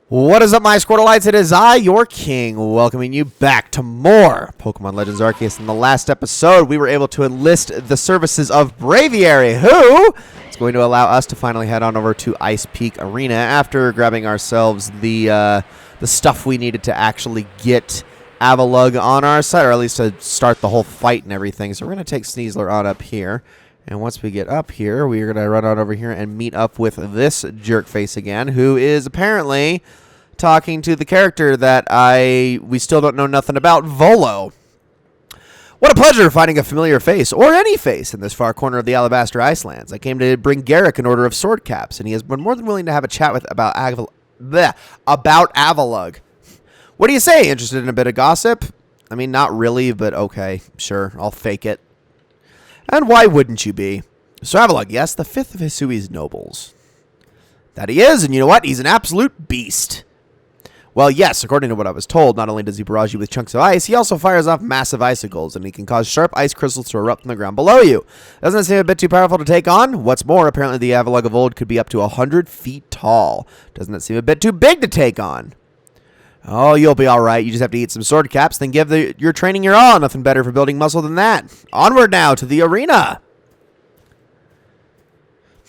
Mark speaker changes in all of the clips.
Speaker 1: What is up, my Squirtleites? It is I, your king, welcoming you back to more Pokemon Legends Arceus. In the last episode, we were able to enlist the services of Braviary, who is going to allow us to finally head on over to Ice Peak Arena after grabbing ourselves the stuff we needed to actually get Avalugg on our side, or at least to start the whole fight and everything. So we're going to take Sneasler on up here. And once we get up here, we're going to run on over here and meet up with this jerkface again, who is apparently talking to the character that we still don't know nothing about, Volo. What a pleasure finding a familiar face, or any face, in this far corner of the Alabaster Icelands. I came to bring Garrick an order of sword caps, and he has been more than willing to have a chat with about Avalugg. What do you say? Interested in a bit of gossip? I mean, not really, but okay, sure, I'll fake it. And why wouldn't you be? So Avalugg, yes, the fifth of Hisui's nobles. That he is, and you know what? He's an absolute beast. Well, yes, according to what I was told, not only does he barrage you with chunks of ice, he also fires off massive icicles, and he can cause sharp ice crystals to erupt from the ground below you. Doesn't it seem a bit too powerful to take on? What's more, apparently the Avalugg of old could be up to 100 feet tall. Doesn't it seem a bit too big to take on? Oh, you'll be all right. You just have to eat some sword caps, then give your training your all. Nothing better for building muscle than that. Onward now to the arena.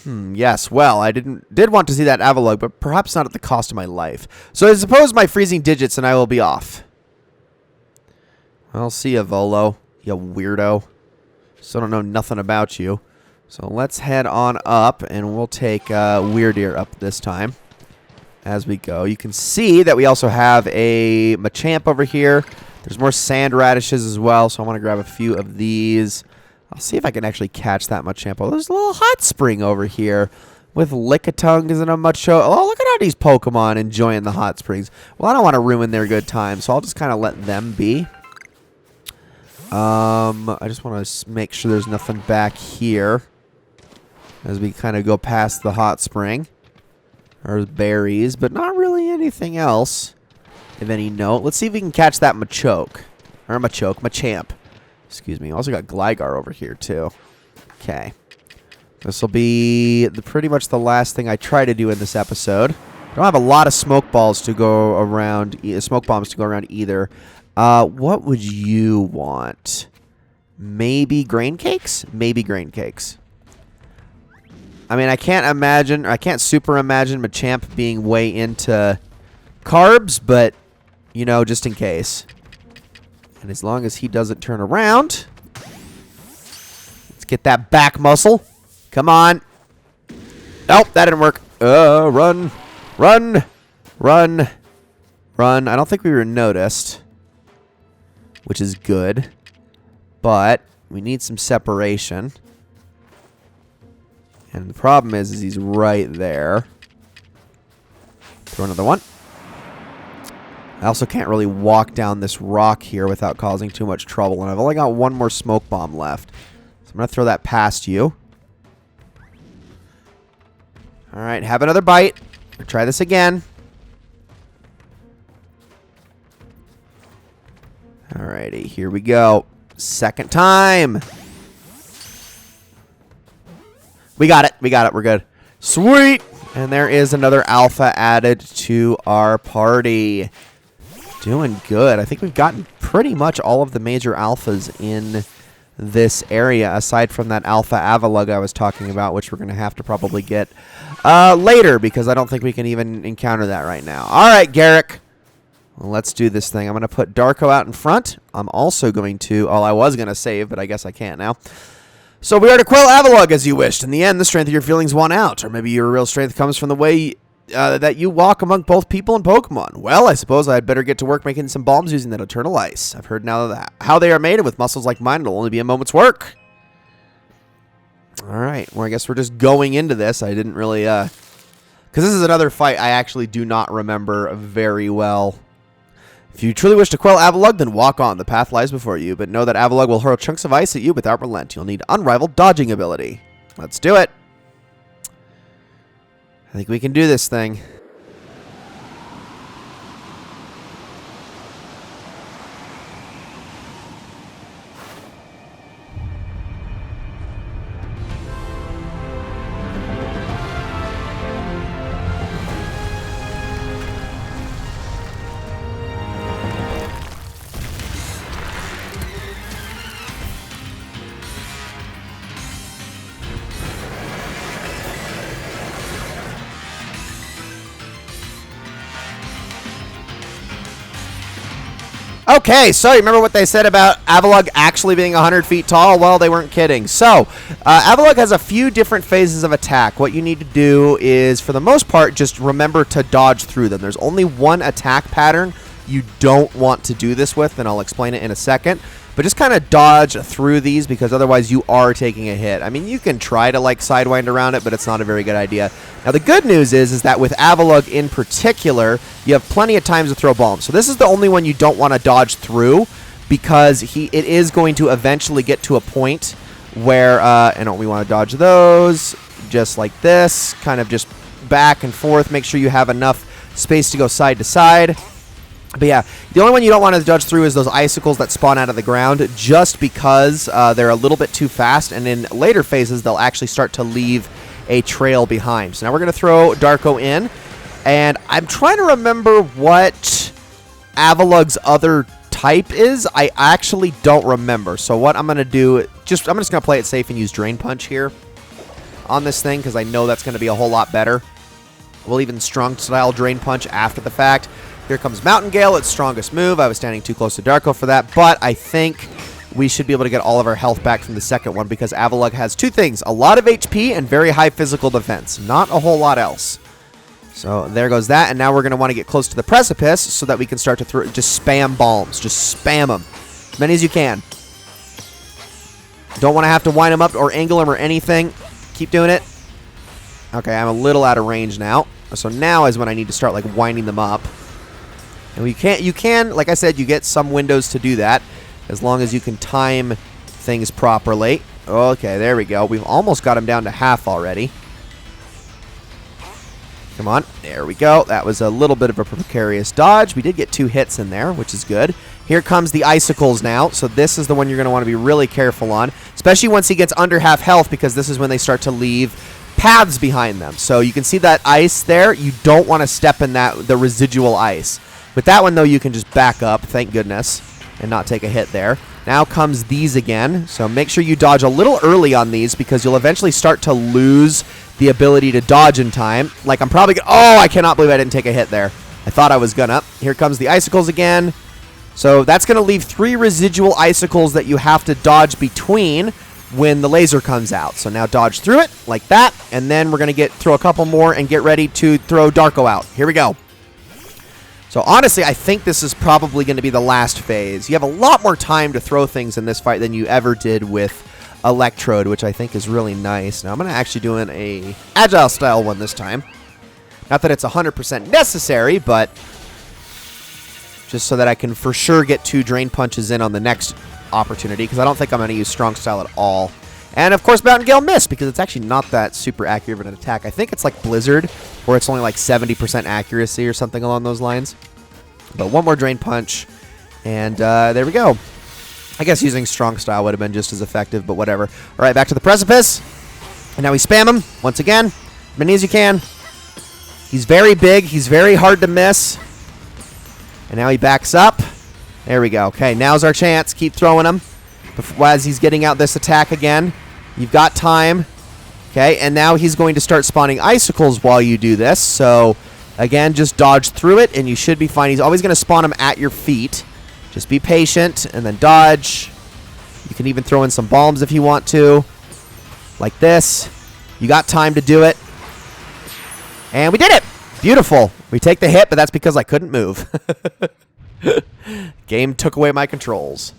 Speaker 1: Yes, well, I did want to see that Avalugg, but perhaps not at the cost of my life. So I suppose my freezing digits and I will be off. I'll see you, Volo, you weirdo. Still don't know nothing about you. So let's head on up, and we'll take Weirdeer up this time. As we go, you can see that we also have a Machamp over here. There's more sand radishes as well, so I want to grab a few of these. I'll see if I can actually catch that Machamp. Oh, there's a little hot spring over here with Lickitung and a Macho. Oh, look at all these Pokemon enjoying the hot springs. Well, I don't want to ruin their good time, so I'll just kind of let them be. I just want to make sure there's nothing back here as we kind of go past the hot spring. Or berries, but not really anything else of any note. Let's see if we can catch that Machamp. Excuse me. Also got Gligar over here, too. Okay. This will be pretty much the last thing I try to do in this episode. Don't have a lot of smoke bombs to go around either. What would you want? Maybe grain cakes? Maybe grain cakes. I mean, I can't super imagine Machamp being way into carbs, but, you know, just in case. And as long as he doesn't turn around, let's get that back muscle. Come on. Nope, that didn't work. Run. Run. Run. Run. I don't think we were noticed, which is good, but we need some separation. And the problem is he's right there. Throw another one. I also can't really walk down this rock here without causing too much trouble. And I've only got one more smoke bomb left. So I'm going to throw that past you. Alright, have another bite. We'll try this again. Alrighty, here we go. Second time. We got it. We're good. Sweet. And there is another alpha added to our party. Doing good. I think we've gotten pretty much all of the major alphas in this area, aside from that alpha Avalugg I was talking about, which we're going to have to probably get later, because I don't think we can even encounter that right now. All right, Garrick. Well, let's do this thing. I'm going to put Darko out in front. I'm also going to... Oh, I was going to save, but I guess I can't now. So we are to quell Avalugg as you wished. In the end, the strength of your feelings won out. Or maybe your real strength comes from the way that you walk among both people and Pokemon. Well, I suppose I'd better get to work making some bombs using that eternal ice. I've heard now that how they are made, and with muscles like mine, it'll only be a moment's work. Alright, well, I guess we're just going into this. I didn't really, because this is another fight I actually do not remember very well. If you truly wish to quell Avalugg, then walk on. The path lies before you, but know that Avalugg will hurl chunks of ice at you without relent. You'll need unrivaled dodging ability. Let's do it. I think we can do this thing. Okay, so you remember what they said about Avalugg actually being 100 feet tall? Well, they weren't kidding. So, Avalugg has a few different phases of attack. What you need to do is, for the most part, just remember to dodge through them. There's only one attack pattern you don't want to do this with, and I'll explain it in a second. But just kind of dodge through these, because otherwise you are taking a hit. I mean, you can try to like sidewind around it, but it's not a very good idea. Now, the good news is that with Avalugg in particular, you have plenty of times to throw bombs. So this is the only one you don't want to dodge through, because it is going to eventually get to a point where, and we want to dodge those just like this, kind of just back and forth. Make sure you have enough space to go side to side. But yeah, the only one you don't want to dodge through is those icicles that spawn out of the ground, just because they're a little bit too fast, and in later phases they'll actually start to leave a trail behind. So now we're going to throw Darko in, and I'm trying to remember what Avalugg's other type is. I actually don't remember. So what I'm going to do, I'm just going to play it safe and use Drain Punch here on this thing, because I know that's going to be a whole lot better. We'll even strong style Drain Punch after the fact. Here comes Mountain Gale, its strongest move. I was standing too close to Darko for that, but I think we should be able to get all of our health back from the second one, because Avalugg has two things: a lot of HP and very high physical defense. Not a whole lot else. So there goes that, and now we're going to want to get close to the precipice so that we can start to just spam bombs. Just spam them. As many as you can. Don't want to have to wind them up or angle them or anything. Keep doing it. Okay, I'm a little out of range now. So now is when I need to start like winding them up. And you can, like I said, you get some windows to do that, as long as you can time things properly. Okay, there we go. We've almost got him down to half already. Come on. There we go. That was a little bit of a precarious dodge. We did get 2 hits in there, which is good. Here comes the icicles now. So this is the one you're going to want to be really careful on, especially once he gets under half health, because this is when they start to leave paths behind them. So you can see that ice there. You don't want to step in the residual ice. With that one, though, you can just back up, thank goodness, and not take a hit there. Now comes these again, so make sure you dodge a little early on these, because you'll eventually start to lose the ability to dodge in time. Like, I'm probably gonna... Oh, I cannot believe I didn't take a hit there. I thought I was gonna. Here comes the icicles again. So that's going to leave 3 residual icicles that you have to dodge between when the laser comes out. So now dodge through it, like that, and then we're going to throw a couple more and get ready to throw Darko out. Here we go. So honestly, I think this is probably going to be the last phase. You have a lot more time to throw things in this fight than you ever did with Electrode, which I think is really nice. Now I'm going to actually do a Agile style one this time. Not that it's 100% necessary, but just so that I can for sure get 2 Drain Punches in on the next opportunity, because I don't think I'm going to use Strong Style at all. And of course, Mountain Gale missed, because it's actually not that super accurate of an attack. I think it's like Blizzard, where it's only like 70% accuracy or something along those lines. But one more Drain Punch, and there we go. I guess using Strong Style would have been just as effective, but whatever. All right, back to the precipice. And now we spam him once again, as many as you can. He's very big. He's very hard to miss. And now he backs up. There we go. Okay, now's our chance. Keep throwing him as he's getting out this attack again. You've got time. Okay, and now he's going to start spawning icicles while you do this. So, again, just dodge through it, and you should be fine. He's always going to spawn them at your feet. Just be patient, and then dodge. You can even throw in some bombs if you want to. Like this. You got time to do it. And we did it! Beautiful. We take the hit, but that's because I couldn't move. Game took away my controls.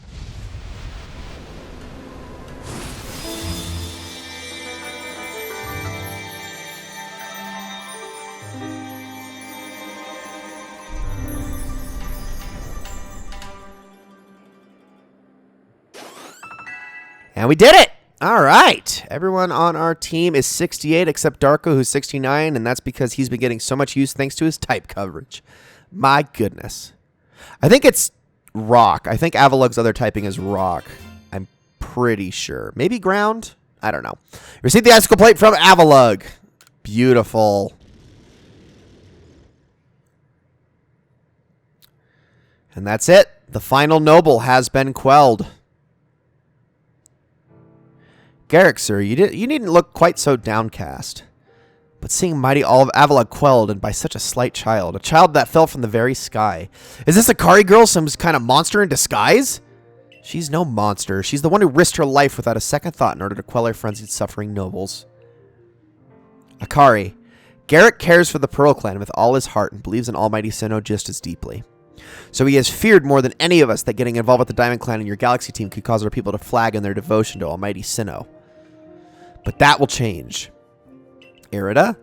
Speaker 1: And we did it! All right. Everyone on our team is 68 except Darko, who's 69, and that's because he's been getting so much use thanks to his type coverage. My goodness. I think it's rock. I think Avalugg's other typing is rock. I'm pretty sure. Maybe ground? I don't know. Received the icicle plate from Avalugg. Beautiful. And that's it. The final noble has been quelled. Garrick, sir, you needn't look quite so downcast. But seeing mighty Avalugg quelled, and by such a slight child, a child that fell from the very sky. Is this Akari girl some kind of monster in disguise? She's no monster. She's the one who risked her life without a second thought in order to quell our frenzied suffering nobles. Akari. Garrett cares for the Pearl Clan with all his heart and believes in Almighty Sinnoh just as deeply. So he has feared more than any of us that getting involved with the Diamond Clan and your Galaxy team could cause our people to flag in their devotion to Almighty Sinnoh. But that will change. Irida?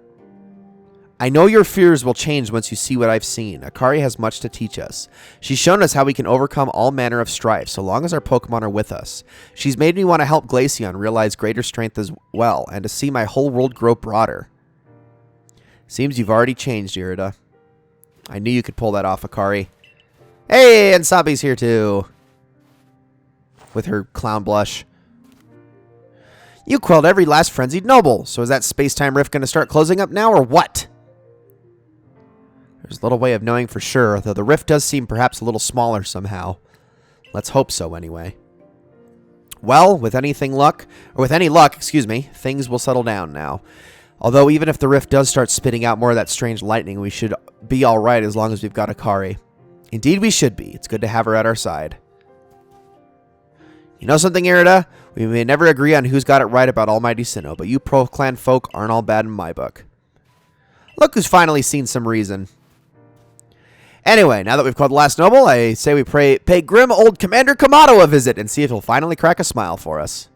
Speaker 1: I know your fears will change once you see what I've seen. Akari has much to teach us. She's shown us how we can overcome all manner of strife, so long as our Pokemon are with us. She's made me want to help Glaceon realize greater strength as well, and to see my whole world grow broader. Seems you've already changed, Irida. I knew you could pull that off, Akari. Hey, and Sabi's here too. With her clown blush. You quelled every last frenzied noble, so is that space-time rift going to start closing up now, or what? There's little way of knowing for sure, though the rift does seem perhaps a little smaller somehow. Let's hope so, anyway. Well, with any luck, things will settle down now. Although even if the rift does start spitting out more of that strange lightning, we should be alright as long as we've got Akari. Indeed we should be. It's good to have her at our side. You know something, Irida? We may never agree on who's got it right about Almighty Sinnoh, but you Pro Clan folk aren't all bad in my book. Look who's finally seen some reason. Anyway, now that we've called the last noble, I say we pay grim old Commander Kamado a visit and see if he'll finally crack a smile for us.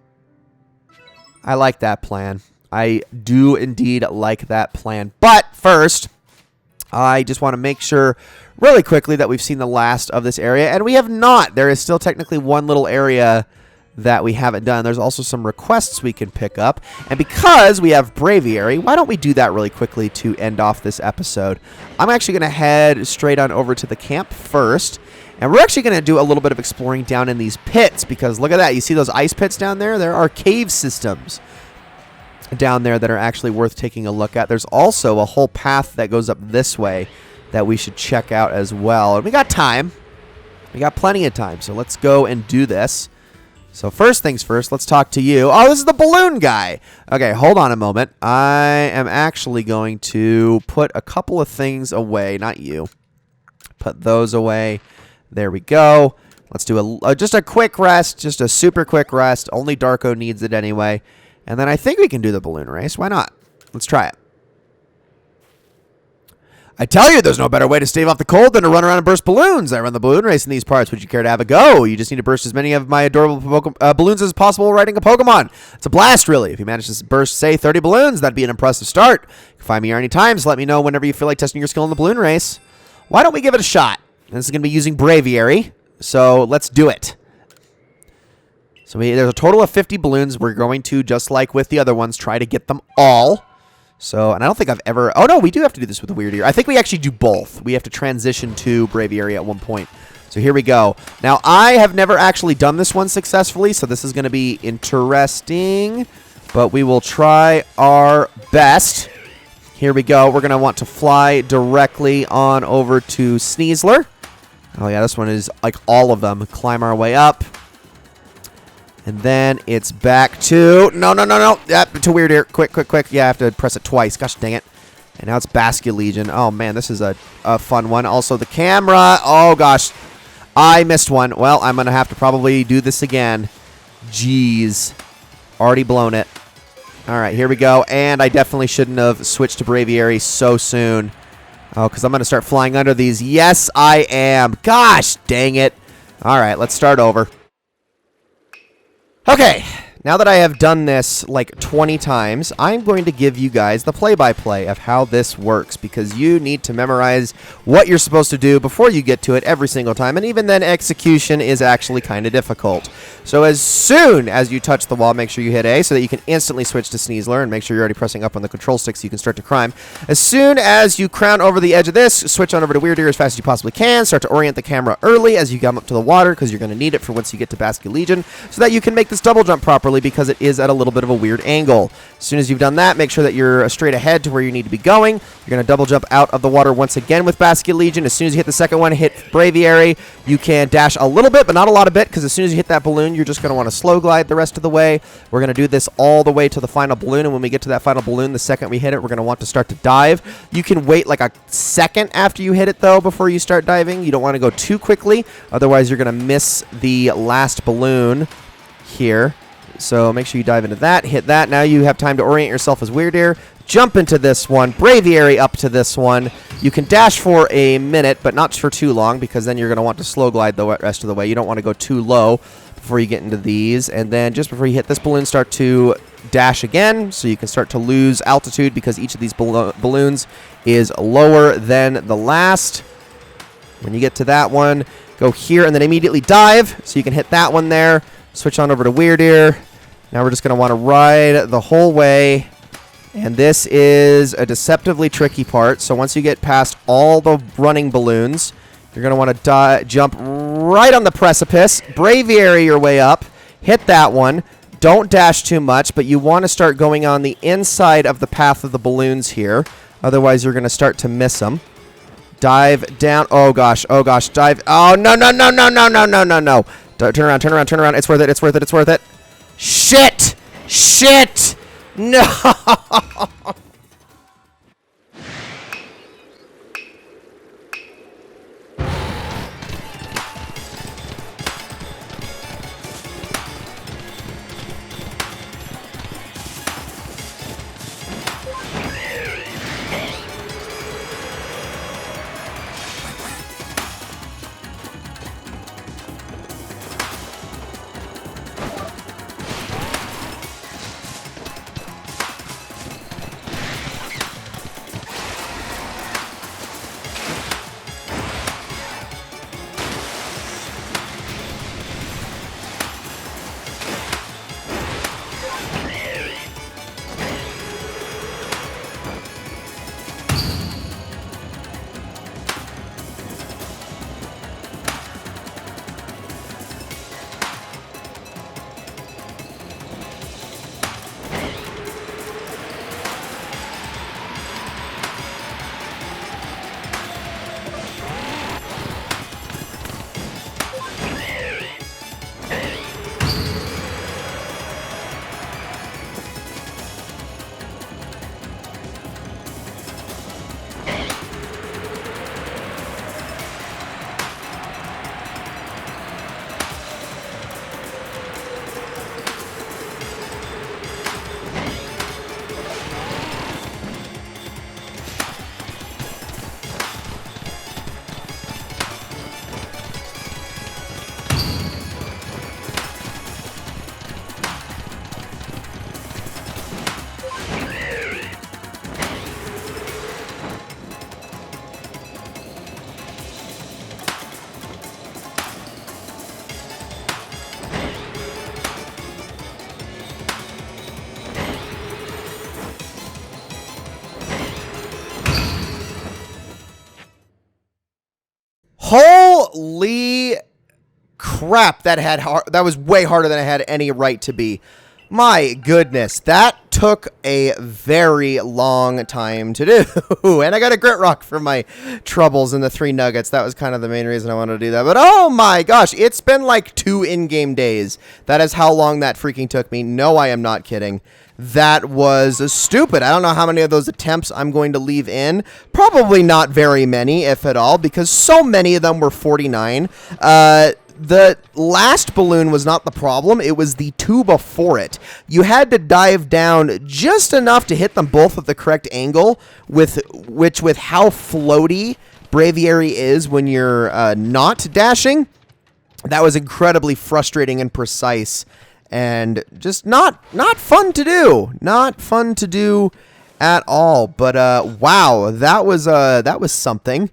Speaker 1: I like that plan. I do indeed like that plan. But first, I just want to make sure really quickly that we've seen the last of this area, and we have not. There is still technically one little area that we haven't done. There's also some requests we can pick up, and because we have Braviary, why don't we do that really quickly to end off this episode? I'm actually going to head straight on over to the camp first, and we're actually going to do a little bit of exploring down in these pits, because look at that. You see those ice pits down there? There are cave systems down there that are actually worth taking a look at. There's also a whole path that goes up this way that we should check out as well. And we got time. We got plenty of time, so let's go and do this. So first things first, let's talk to you. Oh, this is the balloon guy. Okay, hold on a moment. I am actually going to put a couple of things away. Not you. Put those away. There we go. Let's do just a quick rest. Just a super quick rest. Only Darko needs it anyway. And then I think we can do the balloon race. Why not? Let's try it. I tell you, there's no better way to stave off the cold than to run around and burst balloons. I run the balloon race in these parts. Would you care to have a go? You just need to burst as many of my adorable balloons as possible riding a Pokemon. It's a blast, really. If you manage to burst, say, 30 balloons, that'd be an impressive start. You can find me here any time, so let me know whenever you feel like testing your skill in the balloon race. Why don't we give it a shot? And this is going to be using Braviary, so let's do it. So there's a total of 50 balloons. We're going to, just like with the other ones, try to get them all. So, and I don't think I've ever... Oh, no, we do have to do this with the Weird Ear. I think we actually do both. We have to transition to Braviary at one point. So here we go. Now, I have never actually done this one successfully, so this is going to be interesting. But we will try our best. Here we go. We're going to want to fly directly on over to Sneasler. Oh, yeah, this one is like all of them. Climb our way up. And then it's back to... No. Yep, to Weird Ear. Quick. Yeah, I have to press it twice. Gosh dang it. And now it's Basculegion. Oh, man, this is a fun one. Also, the camera. Oh, gosh. I missed one. Well, I'm going to have to probably do this again. Jeez. Already blown it. All right, here we go. And I definitely shouldn't have switched to Braviary so soon. Oh, because I'm going to start flying under these. Yes, I am. Gosh dang it. All right, let's start over. Okay, now that I have done this like 20 times, I'm going to give you guys the play-by-play of how this works, because you need to memorize what you're supposed to do before you get to it every single time, and even then execution is actually kind of difficult. So as soon as you touch the wall, make sure you hit A so that you can instantly switch to Sneasler, and make sure you're already pressing up on the control stick so you can start to climb. As soon as you crown over the edge of this, switch on over to Weird Ear as fast as you possibly can. Start to orient the camera early as you come up to the water, because you're going to need it for once you get to Basculegion, so that you can make this double jump properly properly because it is at a little bit of a weird angle. As soon as you've done that, make sure that you're straight ahead to where you need to be going. You're going to double jump out of the water once again with Basket Legion. As soon as you hit the second one, hit Braviary. You can dash a little bit, but not a lot of bit, because as soon as you hit that balloon, you're just going to want to slow glide the rest of the way. We're going to do this all the way to the final balloon, and when we get to that final balloon, the second we hit it, we're going to want to start to dive. You can wait like a second after you hit it, though, before you start diving. You don't want to go too quickly, otherwise you're going to miss the last balloon here. So make sure you dive into that, hit that. Now you have time to orient yourself as Weirdeer. Jump into this one, Braviary up to this one. You can dash for a minute, but not for too long, because then you're going to want to slow glide the rest of the way. You don't want to go too low before you get into these. And then just before you hit this balloon, start to dash again, so you can start to lose altitude, because each of these balloons is lower than the last. When you get to that one, go here and then immediately dive, so you can hit that one there. Switch on over to Weirdeer. Now we're just going to want to ride the whole way. And this is a deceptively tricky part. So once you get past all the running balloons, you're going to want to jump right on the precipice. Braviary your way up. Hit that one. Don't dash too much, but you want to start going on the inside of the path of the balloons here. Otherwise, you're going to start to miss them. Dive down. Oh, gosh. Oh, gosh. Dive. Oh, no, no, no, no, no, no, no, no, no. Turn around, turn around, turn around. It's worth it, it's worth it, it's worth it. Shit! Shit! No! Holy crap, that was way harder than it had any right to be. My goodness, that took a very long time to do. And I got a Grit Rock for my troubles in the 3 nuggets. That was kind of the main reason I wanted to do that. But oh my gosh, it's been like 2 in-game days. That is how long that freaking took me. No, I am not kidding. That was stupid. I don't know how many of those attempts I'm going to leave in. Probably not very many, if at all, because so many of them were 49. The last balloon was not the problem. It was the 2 before it. You had to dive down just enough to hit them both at the correct angle, with how floaty Braviary is when you're not dashing. That was incredibly frustrating and precise. And just not fun to do. Not fun to do at all. But wow, that was something.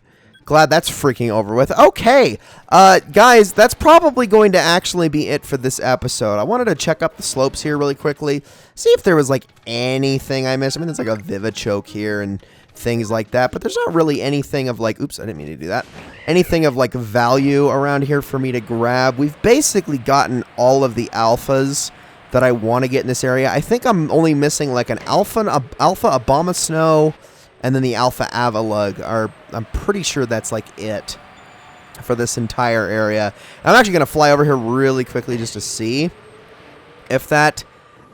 Speaker 1: Glad that's freaking over with. Okay, guys, that's probably going to actually be it for this episode. I wanted to check up the slopes here really quickly, see if there was like anything I missed. I mean, there's like a Vivichoke here and things like that, but there's not really anything of like, oops, I didn't mean to do that. Anything of like value around here for me to grab. We've basically gotten all of the alphas that I want to get in this area. I think I'm only missing like an Alpha Abomasnow, and then the Alpha Avalugg. I'm pretty sure that's like it for this entire area. And I'm actually going to fly over here really quickly just to see if that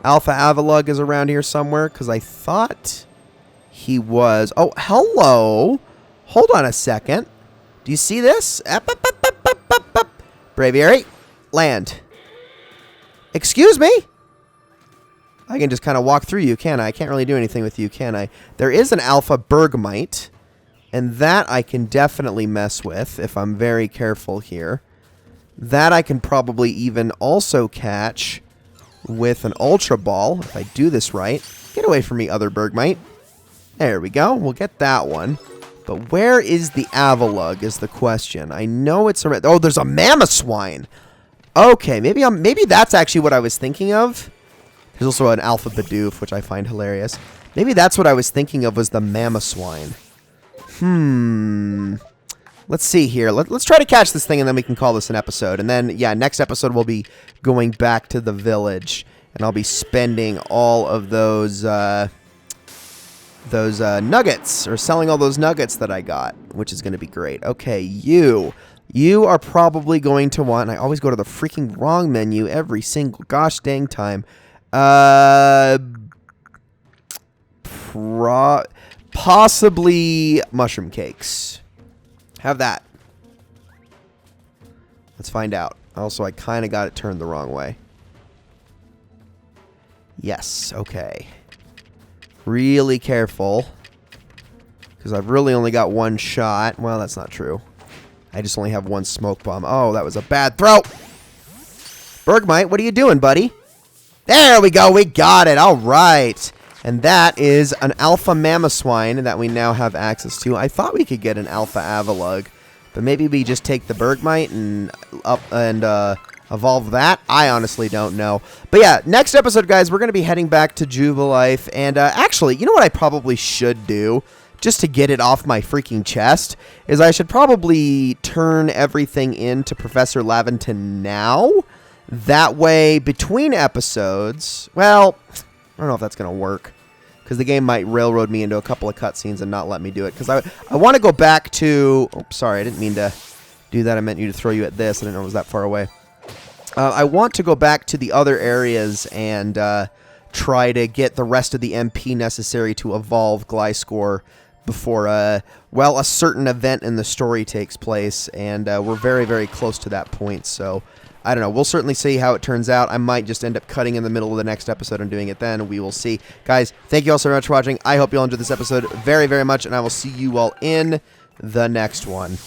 Speaker 1: Alpha Avalugg is around here somewhere, because I thought he was. Oh, hello. Hold on a second. Do you see this? Braviary, land. Excuse me? I can just kind of walk through you, can't I? I can't really do anything with you, can I? There is an Alpha Bergmite, and that I can definitely mess with if I'm very careful here. That I can probably even also catch with an Ultra Ball, if I do this right. Get away from me, other Bergmite. There we go. We'll get that one. But where is the Avalugg is the question. I know it's around. Oh, there's a Mamoswine. Okay, maybe that's actually what I was thinking of. There's also an Alpha Bidoof, which I find hilarious. Maybe that's what I was thinking of was the Mamoswine. Let's see here. Let's try to catch this thing, and then we can call this an episode. And then, yeah, next episode we'll be going back to the village, and I'll be spending all of those nuggets, or selling all those nuggets that I got, which is going to be great. Okay, you are probably going to want, and I always go to the freaking wrong menu every single gosh dang time. Possibly mushroom cakes. Have that. Let's find out. Also, I kind of got it turned the wrong way. Yes, okay. Really careful, because I've really only got one shot. Well, that's not true. I just only have one smoke bomb. Oh, that was a bad throw. Bergmite, what are you doing, buddy? There we go. We got it. All right. And that is an Alpha Mamoswine that we now have access to. I thought we could get an Alpha Avalugg, but maybe we just take the Bergmite and evolve that. I honestly don't know. But yeah, next episode, guys, we're going to be heading back to Jubilife. And actually, you know what I probably should do, just to get it off my freaking chest, is I should probably turn everything into Professor Laventon now. That way, between episodes, well, I don't know if that's going to work, because the game might railroad me into a couple of cutscenes and not let me do it. Because I want to go back to... Oh, sorry, I didn't mean to do that. I meant you to throw you at this. I didn't know it was that far away. I want to go back to the other areas and try to get the rest of the MP necessary to evolve Gliscor before, well, a certain event in the story takes place. And we're very, very close to that point, so... I don't know. We'll certainly see how it turns out. I might just end up cutting in the middle of the next episode and doing it then. We will see. Guys, thank you all so much for watching. I hope you all enjoyed this episode very, very much, and I will see you all in the next one.